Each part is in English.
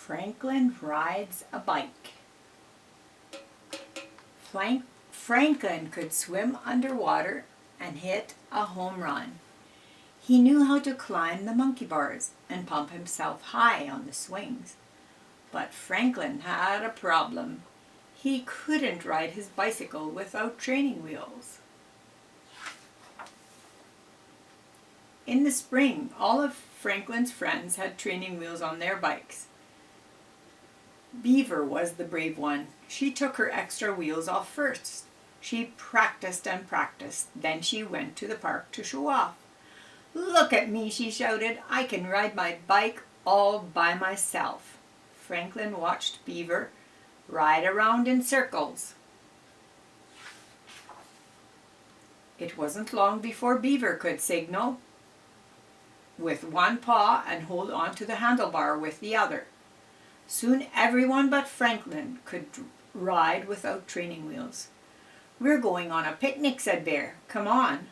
Franklin rides a bike. Franklin could swim underwater and hit a home run. He knew how to climb the monkey bars and pump himself high on the swings. But Franklin had a problem. He couldn't ride his bicycle without training wheels. In the spring, all of Franklin's friends had training wheels on their bikes. Beaver was the brave one. She took her extra wheels off first. She practiced and practiced. Then she went to the park to show off. "Look at me," she shouted. "I can ride my bike all by myself." Franklin watched Beaver ride around in circles. It wasn't long before Beaver could signal with one paw and hold on to the handlebar with the other. Soon everyone but Franklin could ride without training wheels. "We're going on a picnic," said Bear. "Come on."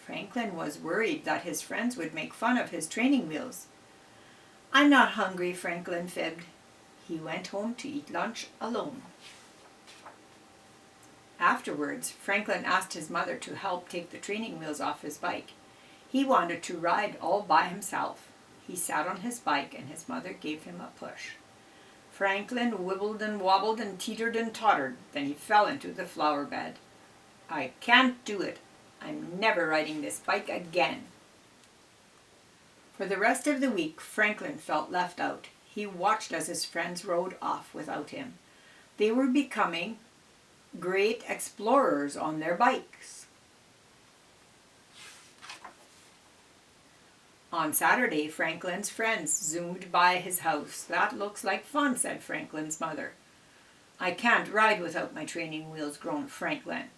Franklin was worried that his friends would make fun of his training wheels. "I'm not hungry," Franklin fibbed. He went home to eat lunch alone. Afterwards, Franklin asked his mother to help take the training wheels off his bike. He wanted to ride all by himself. He sat on his bike and his mother gave him a push. Franklin wibbled and wobbled and teetered and tottered. Then he fell into the flower bed. "I can't do it. I'm never riding this bike again." For the rest of the week, Franklin felt left out. He watched as his friends rode off without him. They were becoming great explorers on their bikes. On Saturday, Franklin's friends zoomed by his house. "That looks like fun," said Franklin's mother. "I can't ride without my training wheels," groaned Franklin.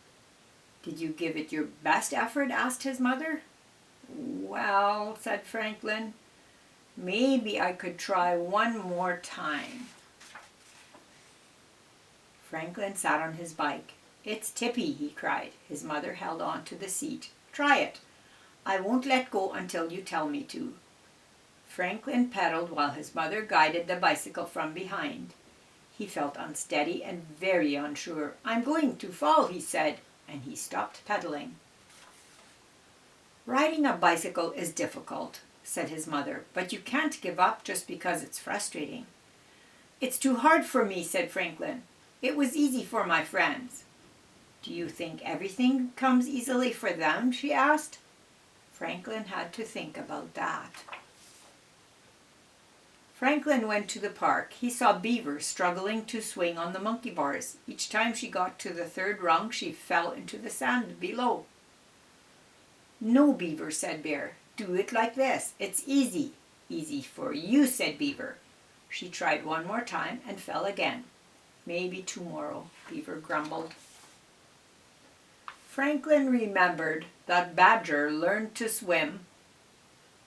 "Did you give it your best effort?" asked his mother. "Well," said Franklin, "maybe I could try one more time." Franklin sat on his bike. "It's tippy," he cried. His mother held on to the seat. "Try it. I won't let go until you tell me to." Franklin pedaled while his mother guided the bicycle from behind. He felt unsteady and very unsure. "I'm going to fall," he said, and he stopped pedaling. "Riding a bicycle is difficult," said his mother, "but you can't give up just because it's frustrating." "It's too hard for me," said Franklin. "It was easy for my friends." "Do you think everything comes easily for them?" she asked. Franklin had to think about that. Franklin went to the park. He saw Beaver struggling to swing on the monkey bars. Each time she got to the third rung, she fell into the sand below. "No, Beaver," said Bear. "Do it like this. It's easy." "Easy for you," said Beaver. She tried one more time and fell again. "Maybe tomorrow," Beaver grumbled. Franklin remembered that Badger learned to swim.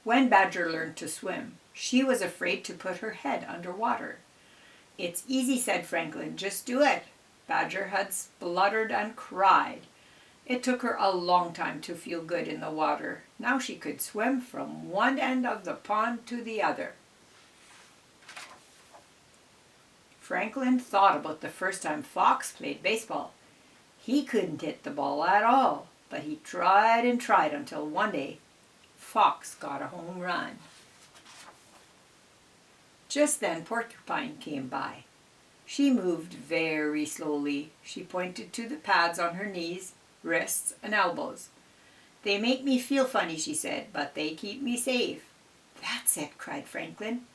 When Badger learned to swim, she was afraid to put her head underwater. "It's easy," said Franklin. "Just do it." Badger had spluttered and cried. It took her a long time to feel good in the water. Now she could swim from one end of the pond to the other. Franklin thought about the first time Fox played baseball. He couldn't hit the ball at all, but he tried and tried until one day Fox got a home run. Just then Porcupine came by. She moved very slowly. She pointed to the pads on her knees, wrists, and elbows. "They make me feel funny," she said, "but they keep me safe." "That's it," cried Franklin.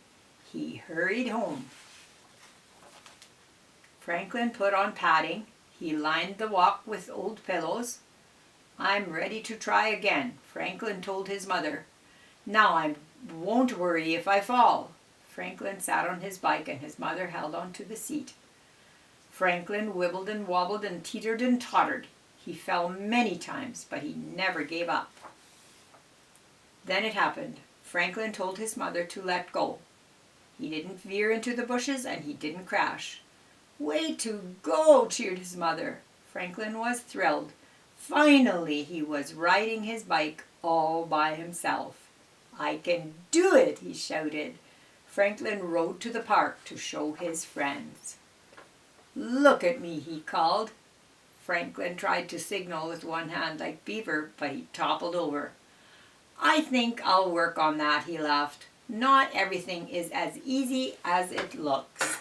He hurried home. Franklin put on padding. He lined the walk with old pillows. "I'm ready to try again," Franklin told his mother. "Now I won't worry if I fall." Franklin sat on his bike and his mother held on to the seat. Franklin wibbled and wobbled and teetered and tottered. He fell many times, but he never gave up. Then it happened. Franklin told his mother to let go. He didn't veer into the bushes and he didn't crash. "Way to go," cheered his mother. Franklin was thrilled. Finally he was riding his bike all by himself. "I can do it," he shouted. Franklin rode to the park to show his friends. "Look at me," he called. Franklin tried to signal with one hand like Beaver, but he toppled over. "I think I'll work on that," he laughed. "Not everything is as easy as it looks."